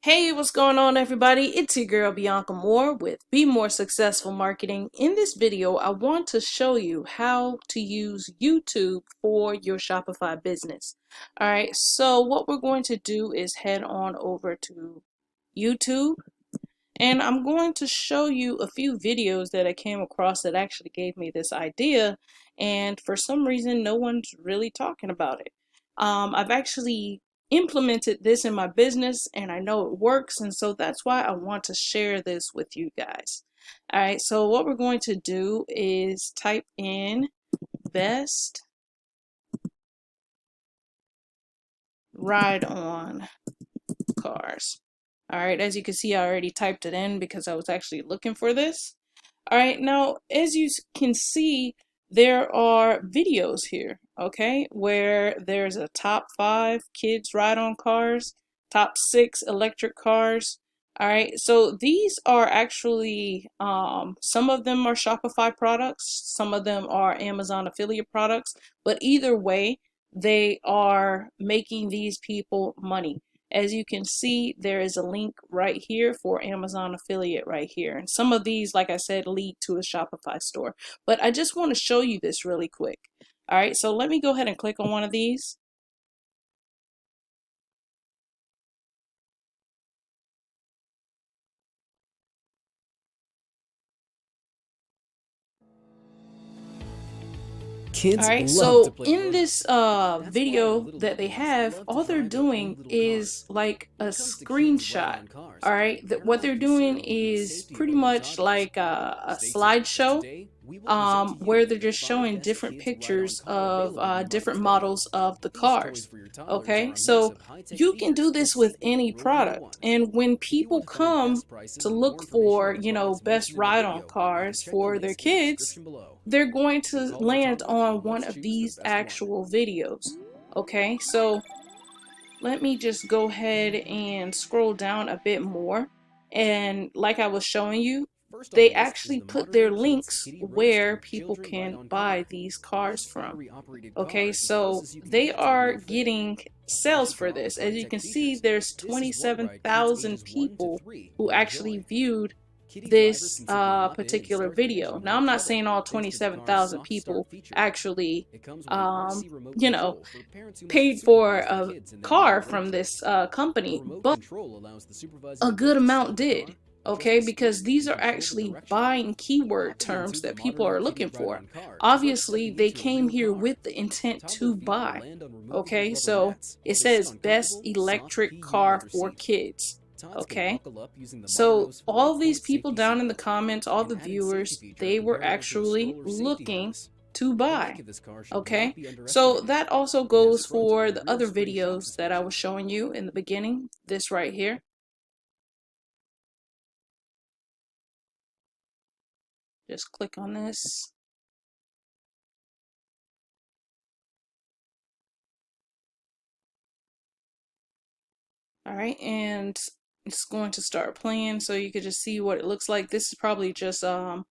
Hey, what's going on, everybody? It's your girl Bianca Moore with Be More Successful Marketing. In this video, I want to show you how to use YouTube for your Shopify business. All right, so what we're going to do is head on over to YouTube, and I'm going to show you a few videos that I came across that actually gave me this idea, and for some reason, no one's really talking about it. I've actually implemented this in my business and I know it works, and so that's why I want to share this with you guys. All right, so what we're going to do is type in best ride on cars. All right, as you can see, I already typed it in because I was actually looking for this. All right, now as you can see, there are videos here, okay, where there's a top 5 kids ride on cars, top 6 electric cars. All right, so these are actually, some of them are Shopify products, some of them are Amazon affiliate products, but either way, they are making these people money. As you can see, there is a link right here for Amazon affiliate right here. And some of these, like I said, lead to a Shopify store. But I just want to show you this really quick. All right, so let me go ahead and click on one of these. Kids All right, love to so play in Lego. this video that they have, all they're doing is like a screenshot. All right, what they're doing is pretty much like a slideshow, where they're just showing different pictures of different models of the cars. Okay, so you can do this with any product, and when people come to look for, best ride-on cars for their kids, they're going to land on one of these actual videos. Okay, so let me just go ahead and scroll down a bit more. And like I was showing you, they actually put their links where people can buy these cars from. Okay, so they are getting sales for this. As you can see, there's 27,000 people who actually viewed this particular video. Now, I'm not saying all 27,000 people actually, you know, paid for a car from this company, but a good amount did. Okay, because these are actually buying keyword terms that people are looking for. Obviously, they came here with the intent to buy. Okay, so it says best electric car for kids. Okay, so all these people down in the comments, all the viewers, they were actually looking to buy. Okay, so that also goes for the other videos that I was showing you in the beginning, this right here. Just click on this. All right, and it's going to start playing, so you could just see what it looks like. This is probably just them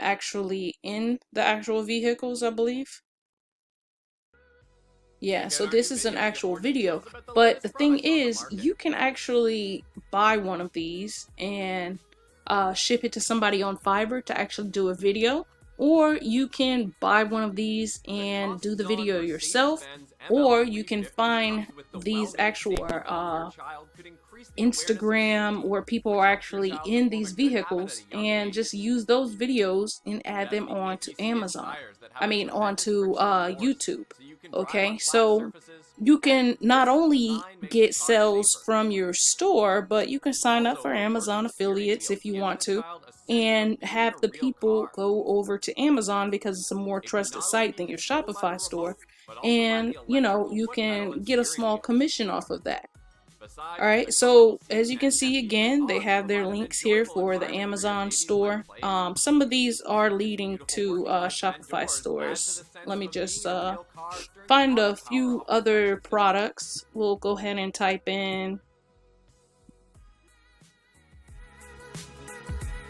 actually in the actual vehicles, I believe. Yeah, so this is an actual video, but the thing is, you can actually buy one of these and ship it to somebody on Fiverr to actually do a video, or you can buy one of these and do the video yourself, or you can find these actual Instagram where people are actually in these vehicles and just use those videos and add them onto Amazon. I mean, onto YouTube. Okay, so you can not only get sales from your store, but you can sign up for Amazon affiliates if you want to, and have the people go over to Amazon because it's a more trusted site than your Shopify store, and you can get a small commission off of that. All right, so as you can see, again, they have their links here for the Amazon store. Some of these are leading to Shopify stores. Let me just find a few other products. We'll go ahead and type in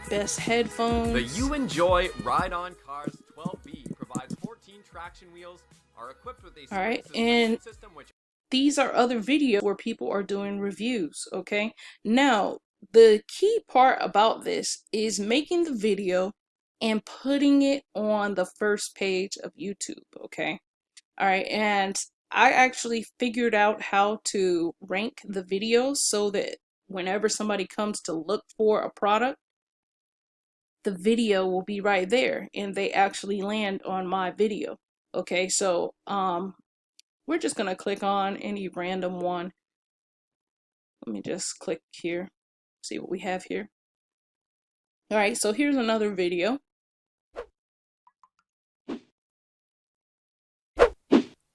best headphones. The You Enjoy Ride On Cars 12B provides 14 traction wheels, are equipped with a all right, and system which these are other videos where people are doing reviews, okay? Now, the key part about this is making the video and putting it on the first page of YouTube, okay? All right, and I actually figured out how to rank the videos so that whenever somebody comes to look for a product, the video will be right there and they actually land on my video. Okay, so we're just gonna click on any random one. Let me just click here, see what we have here. All right, so here's another video.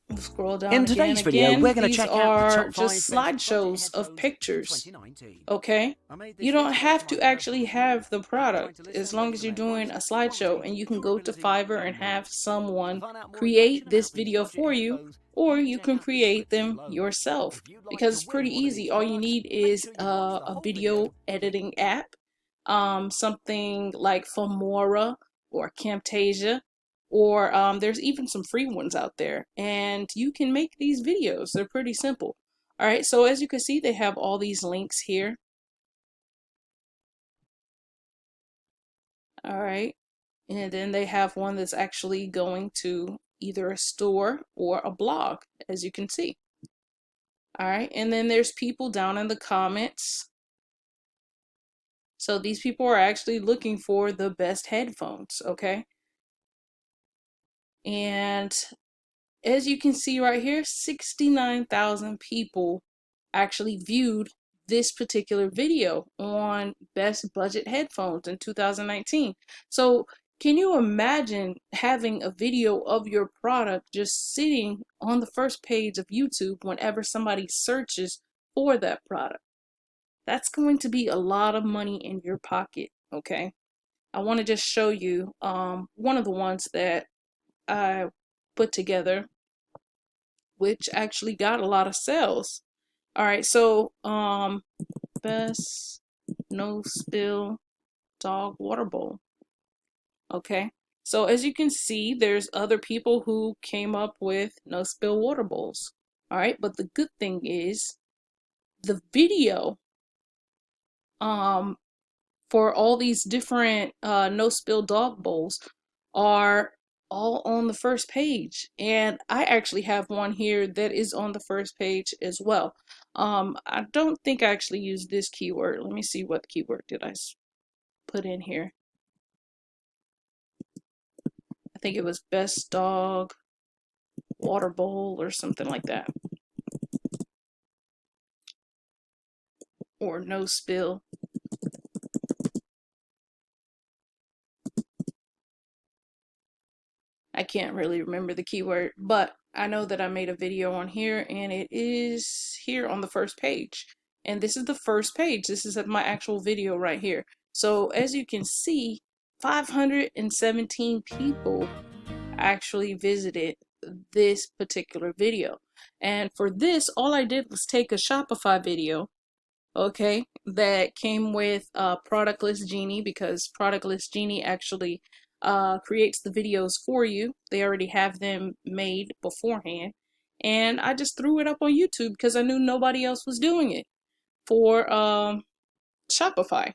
We'll scroll down In again. today's video, we're going to These check out the are top just 5 best slideshows budget of headphones pictures. 2019. Okay, you don't have to actually have the product as long as you're doing a slideshow, and you can go to Fiverr and have someone create this video for you, or you can create them yourself because it's pretty easy. All you need is a video editing app, something like Filmora or Camtasia, or there's even some free ones out there, and you can make these videos. They're pretty simple. All right, so as you can see, they have all these links here. All right, and then they have one that's actually going to either a store or a blog, as you can see. All right, and then there's people down in the comments. So these people are actually looking for the best headphones, okay? And as you can see right here, 69,000 people actually viewed this particular video on best budget headphones in 2019. So can you imagine having a video of your product just sitting on the first page of YouTube whenever somebody searches for that product? That's going to be a lot of money in your pocket, okay? I want to just show you one of the ones that I put together, which actually got a lot of sales. All right, so best no spill dog water bowl. Okay, so as you can see, there's other people who came up with no spill water bowls. All right, but the good thing is the video for all these different no spill dog bowls are all on the first page, and I actually have one here that is on the first page as well. I don't think I actually used this keyword. Let me see, what keyword did I put in here. I think it was best dog water bowl or something like that, or no spill. I can't really remember the keyword, but I know that I made a video on here, and it is here on the first page. And this is the first page. This is my actual video right here. So as you can see, 517 people actually visited this particular video. And for this, all I did was take a Shopify video, okay, that came with Product List Genie, because Product List Genie actually creates the videos for you. They already have them made beforehand, and I just threw it up on YouTube because I knew nobody else was doing it for Shopify.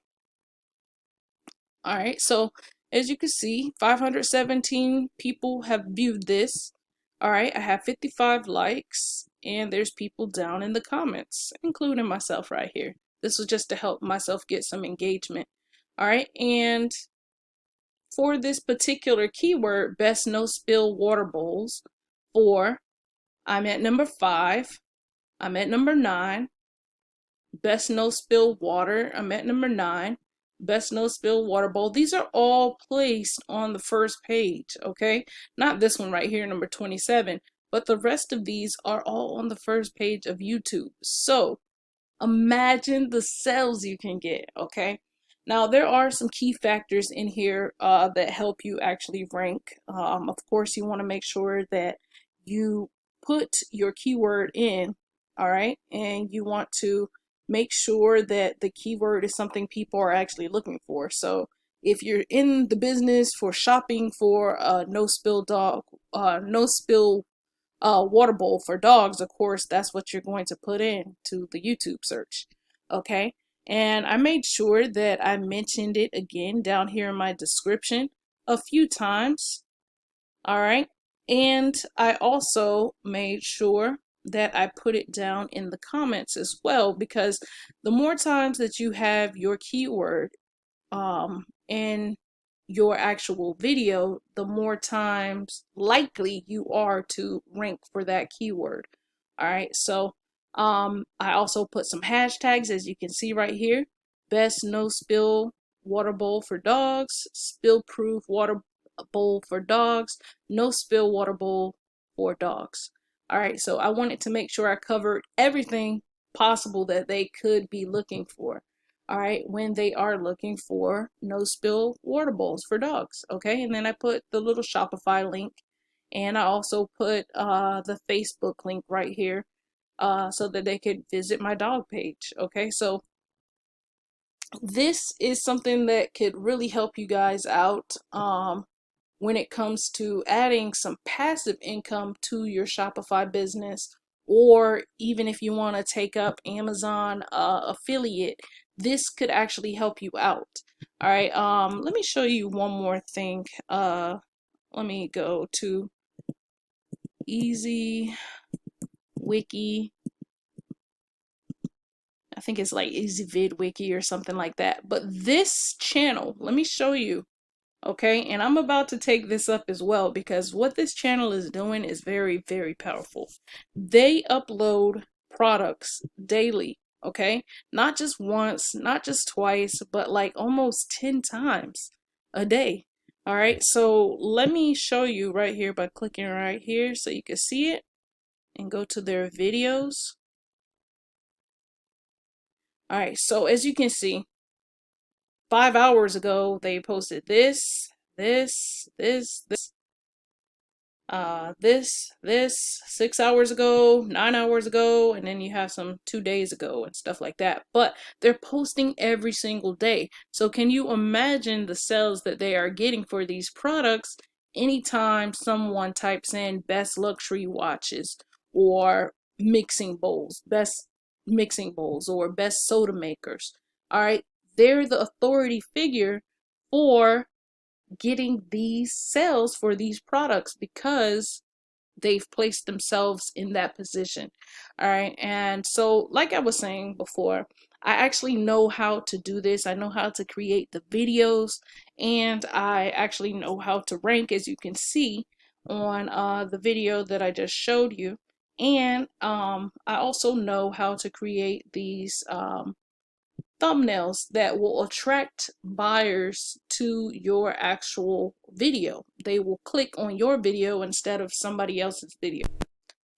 All right, so as you can see, 517 people have viewed this. All right, I have 55 likes, and there's people down in the comments, including myself right here. This was just to help myself get some engagement. All right, and for this particular keyword, best no spill water bowls, I'm at number 5. I'm at number 9. Best no spill water, I'm at number 9. Best no spill water bowl. These are all placed on the first page, okay? Not this one right here, number 27, but the rest of these are all on the first page of YouTube. So imagine the sales you can get, okay? Now, there are some key factors in here that help you actually rank. Of course, you want to make sure that you put your keyword in, all right? And you want to make sure that the keyword is something people are actually looking for. So if you're in the business for shopping for no spill water bowl for dogs, of course, that's what you're going to put in to the YouTube search. Okay. And I made sure that I mentioned it again down here in my description a few times. All right. And I also made sure that I put it down in the comments as well, because the more times that you have your keyword in your actual video, the more times likely you are to rank for that keyword. All right, so I also put some hashtags, as you can see right here. Best no spill water bowl for dogs, spill proof water bowl for dogs, no spill water bowl for dogs. All right, so I wanted to make sure I covered everything possible that they could be looking for. All right, when they are looking for no spill water bowls for dogs. Okay, and then I put the little Shopify link, and I also put the Facebook link right here so that they could visit my dog page. Okay, so this is something that could really help you guys out when it comes to adding some passive income to your Shopify business, or even if you want to take up Amazon affiliate, this could actually help you out. All right, let me show you one more thing. Let me go to Easy Wiki. I think it's like Easy Vid Wiki or something like that. But this channel, let me show you. Okay, and I'm about to take this up as well, because what this channel is doing is very, very powerful. They upload products daily, okay? Not just once, not just twice, but like almost 10 times a day. All right, so let me show you right here by clicking right here so you can see it, and go to their videos. All right, so as you can see, 5 hours ago, they posted this, this 6 hours ago, 9 hours ago, and then you have some 2 days ago and stuff like that. But they're posting every single day. So can you imagine the sales that they are getting for these products anytime someone types in best luxury watches, or mixing bowls, best mixing bowls, or best soda makers? All right, they're the authority figure for getting these sales for these products because they've placed themselves in that position. All right, and so like I was saying before, I actually know how to do this. I know how to create the videos, and I actually know how to rank, as you can see on the video that I just showed you. And I also know how to create these thumbnails that will attract buyers to your actual video. They will click on your video instead of somebody else's video.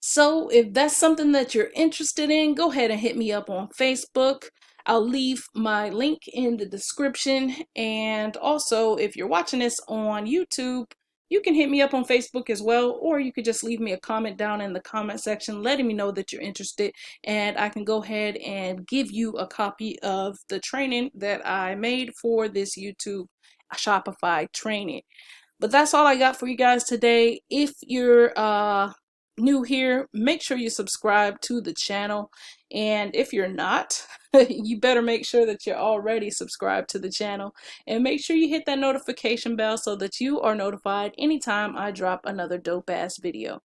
So if that's something that you're interested in, go ahead and hit me up on Facebook. I'll leave my link in the description. And also, if you're watching this on YouTube, you can hit me up on Facebook as well, or you could just leave me a comment down in the comment section letting me know that you're interested, and I can go ahead and give you a copy of the training that I made for this YouTube Shopify training. But that's all I got for you guys today. If you're new here, make sure you subscribe to the channel. And if you're not, you better make sure that you're already subscribed to the channel. And make sure you hit that notification bell so that you are notified anytime I drop another dope ass video.